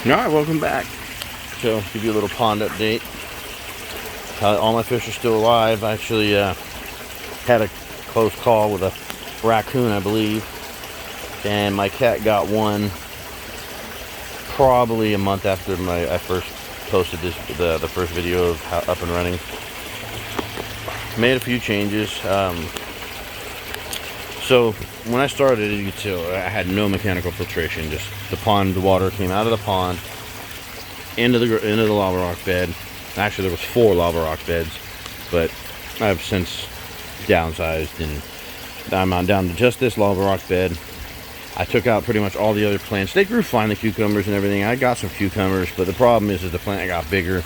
Alright, welcome back. So, give you a little pond update. All my fish are still alive. I actually had a close call with a raccoon, I believe. And my cat got one probably a month after I first posted the first video of how up and running. Made a few changes. So when I started, you could tell I had no mechanical filtration. Just the water came out of the pond into the lava rock bed. Actually, there was 4 lava rock beds, but I've since downsized and I'm down to just this lava rock bed. I took out pretty much all the other plants. They grew fine, the cucumbers and everything. I got some cucumbers, but the problem is the plant got bigger.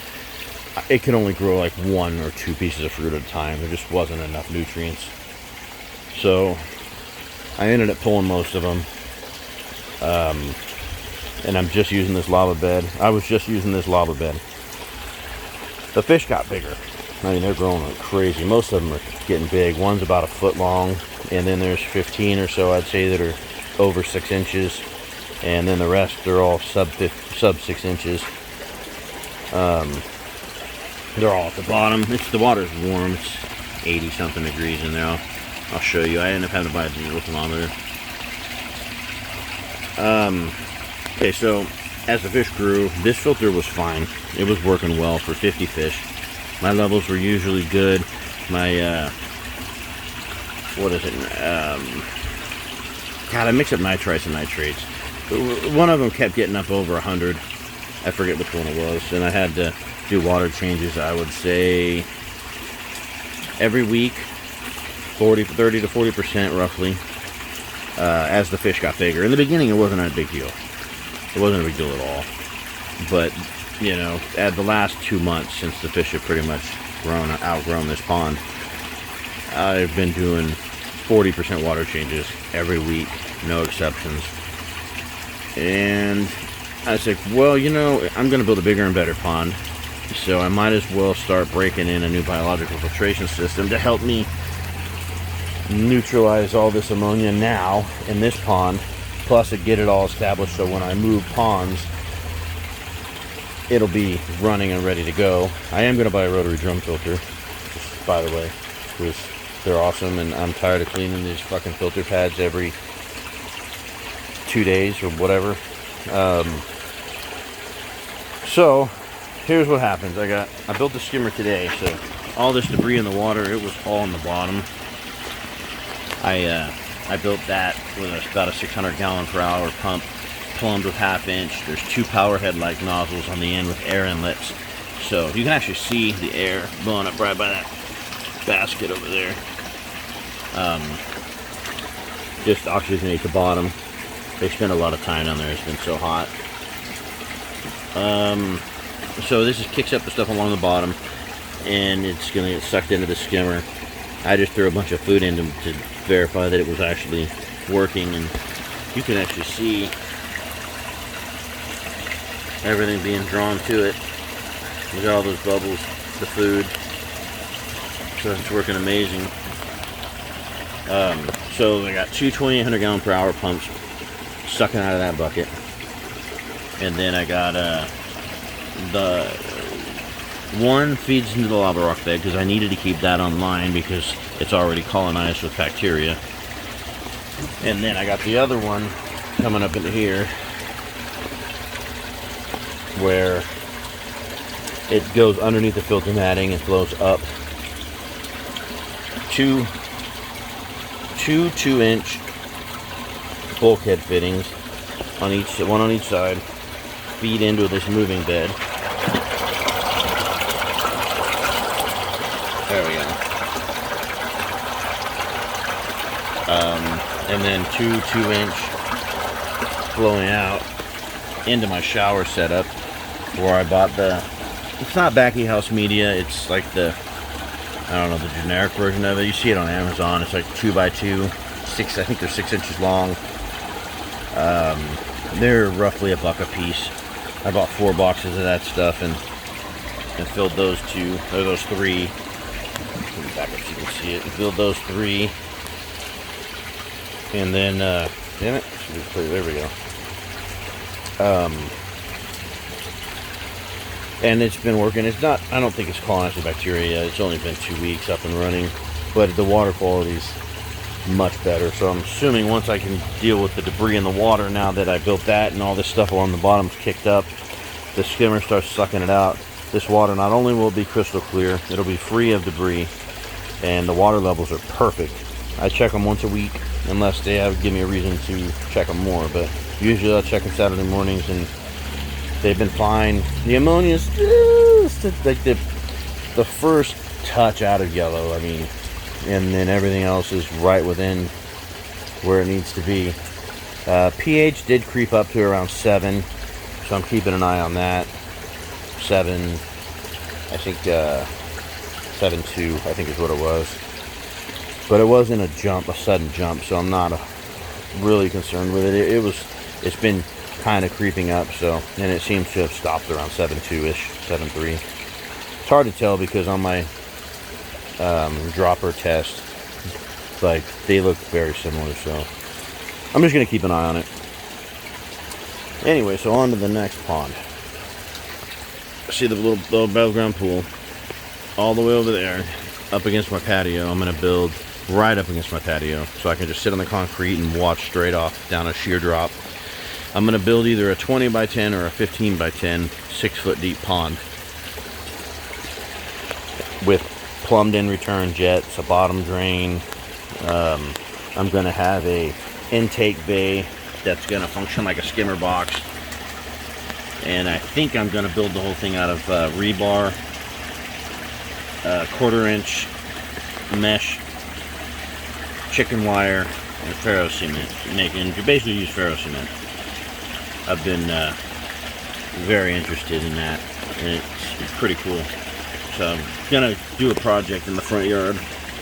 It could only grow like 1 or 2 pieces of fruit at a time. There just wasn't enough nutrients. So I ended up pulling most of them. And I'm just using this lava bed. I was just using this lava bed. The fish got bigger. I mean, they're growing like crazy. Most of them are getting big. One's about 1 foot long, and then there's 15 or so, I'd say, that are over 6 inches. And then the rest are all sub 6 inches. They're all at the bottom. The water's warm. It's 80 something degrees in there. I'll show you. I ended up having to buy a digital thermometer. Okay, so as the fish grew, this filter was fine. It was working well for 50 fish. My levels were usually good. My what is it? God, I mix up nitrites and nitrates. One of them kept getting up over 100. I forget which one it was, and I had to do water changes. I would say every week, 30 to 40% roughly, as the fish got bigger. In the beginning, it wasn't a big deal. It wasn't a big deal at all. But, you know, at the last 2 months, since the fish have pretty much outgrown this pond, I've been doing 40% water changes every week, no exceptions. And I was like, well, you know, I'm going to build a bigger and better pond, so I might as well start breaking in a new biological filtration system to help me neutralize all this ammonia now in this pond, plus get it all established so when I move ponds, it'll be running and ready to go. I am going to buy a rotary drum filter, just by the way, because they're awesome, and I'm tired of cleaning these fucking filter pads every 2 days or whatever. So here's what happens. I built the skimmer today, so all this debris in the water, it was all in the bottom. I built that with about a 600 gallon per hour pump, plumbed with 1/2 inch. There's 2 power head-like nozzles on the end with air inlets, so you can actually see the air blowing up right by that basket over there. Just oxygenate the bottom. They spend a lot of time down there. It's been so hot. So this kicks up the stuff along the bottom, and it's going to get sucked into the skimmer. I just threw a bunch of food in to verify that it was actually working, and you can actually see everything being drawn to it. Look at all those bubbles, the food. So it's working amazing. So I got 2 2,800 gallon per hour pumps sucking out of that bucket, and then I got the one feeds into the lava rock bed because I needed to keep that online because it's already colonized with bacteria. And then I got the other one coming up into here where it goes underneath the filter matting and flows up. Two 2-inch bulkhead fittings on one on each side feed into this moving bed. There we go. And then 2-inch flowing out into my shower setup where I bought it's not Backy House Media, it's like the generic version of it. You see it on Amazon. It's like 2x2, I think they're 6 inches long. They're roughly $1 a piece. I bought 4 boxes of that stuff and filled those 3. Let me back up so you can see it. And filled those 3. And then, damn it, there we go. and it's been working. It's not, I don't think it's colonized with bacteria yet. It's only been 2 weeks up and running, but the water quality's much better. So I'm assuming once I can deal with the debris in the water, now that I built that and all this stuff along the bottom's kicked up, the skimmer starts sucking it out. This water not only will be crystal clear, it'll be free of debris, and the water levels are perfect. I check them once a week, unless they give me a reason to check them more, but usually I'll check them Saturday mornings, and they've been fine. The ammonia's just like the first touch out of yellow, I mean, and then everything else is right within where it needs to be. pH did creep up to around 7, so I'm keeping an eye on that. 7, I think 7.2, I think is what it was. But it wasn't a sudden jump, so I'm not really concerned with it. It's been kind of creeping up, so, and it seems to have stopped around 7.2-ish, 7.3. It's hard to tell because on my dropper test, like, they look very similar, so I'm just gonna keep an eye on it. Anyway, so on to the next pond. See the little battleground pool all the way over there up against my patio. I'm gonna build right up against my patio so I can just sit on the concrete and watch straight off down a sheer drop. I'm gonna build either a 20 by 10 or a 15 by 10 6-foot deep pond with plumbed in return jets, a bottom drain. I'm gonna have a intake bay that's gonna function like a skimmer box, and I think I'm gonna build the whole thing out of rebar, 1/4-inch mesh, chicken wire, and ferro cement. You basically use ferro cement. I've been very interested in that, and it's pretty cool. So I'm gonna do a project in the front yard.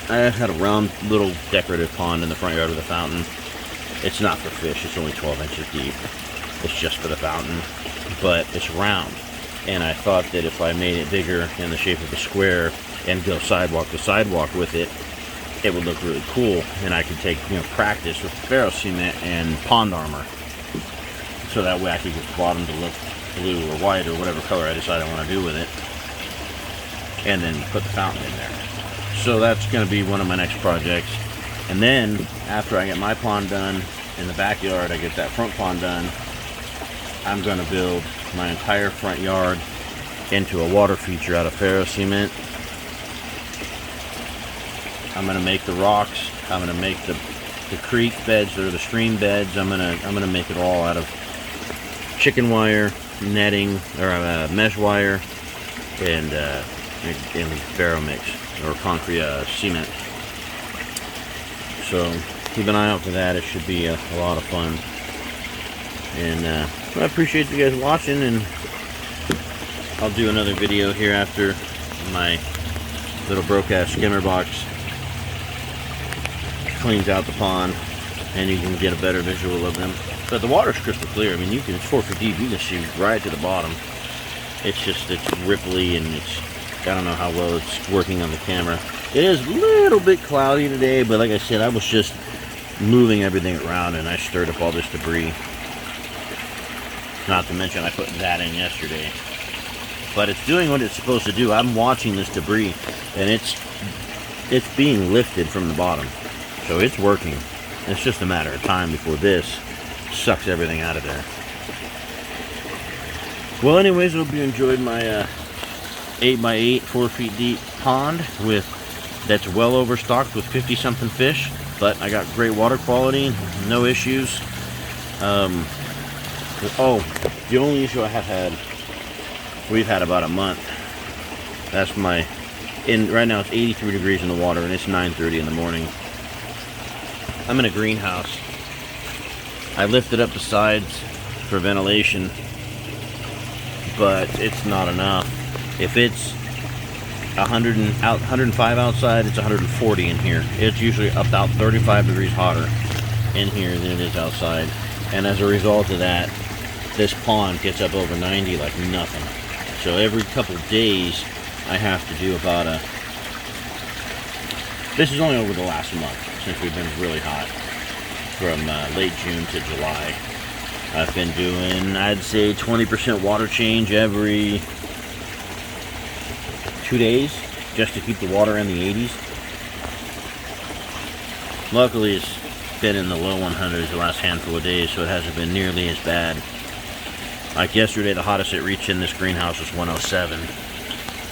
I had a round little decorative pond in the front yard of the fountain. It's not for fish, it's only 12 inches deep. It's just for the fountain, but it's round. And I thought that if I made it bigger in the shape of a square and go sidewalk to sidewalk with it, it would look really cool. And I could take, practice with ferro cement and pond armor. So that way I could get the bottom to look blue or white or whatever color I decide I want to do with it. And then put the fountain in there. So that's going to be one of my next projects. And then after I get my pond done in the backyard, I get that front pond done, I'm going to build my entire front yard into a water feature out of ferro cement. I'm going to make the rocks, I'm going to make the creek beds or the stream beds. I'm gonna make it all out of chicken wire, netting, or mesh wire, and ferro mix or concrete cement. So keep an eye out for that. It should be a lot of fun. And I appreciate you guys watching, and I'll do another video here after my little broke-ass skimmer box cleans out the pond, and you can get a better visual of them. But the water's crystal clear. I mean, it's 4 feet deep. You can see right to the bottom. It's ripply, and I don't know how well it's working on the camera. It is a little bit cloudy today, but like I said, I was just moving everything around, and I stirred up all this debris. Not to mention I put that in yesterday. But it's doing what it's supposed to do. I'm watching this debris, and it's being lifted from the bottom. So it's working. It's just a matter of time before this sucks everything out of there. Well, anyways, I hope you enjoyed my 8x8, 4 feet deep pond that's well overstocked with 50-something fish. But I got great water quality, no issues. Oh, the only issue I have had, we've had about a month. That's right now it's 83 degrees in the water, and it's 9:30 in the morning. I'm in a greenhouse. I lifted up the sides for ventilation, but it's not enough. If it's 105 outside, it's 140 in here. It's usually about 35 degrees hotter in here than it is outside. And as a result of that, this pond gets up over 90 like nothing. So every couple of days, I have to do about this is only over the last month, since we've been really hot, from late June to July. I've been doing, I'd say, 20% water change every 2 days just to keep the water in the 80s. Luckily, it's been in the low 100s the last handful of days, so it hasn't been nearly as bad. Like yesterday, the hottest it reached in this greenhouse was 107,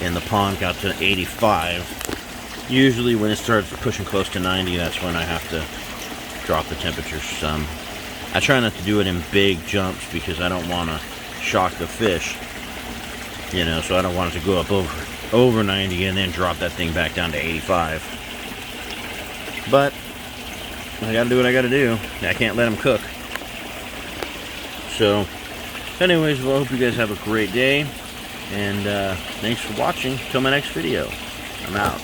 and the pond got to 85. Usually when it starts pushing close to 90, that's when I have to drop the temperatures some. I try not to do it in big jumps because I don't want to shock the fish, you know, so I don't want it to go up over 90 and then drop that thing back down to 85. But I gotta do what I gotta do. I can't let them cook. So anyways, well, I hope you guys have a great day, and thanks for watching. Till my next video. I'm out.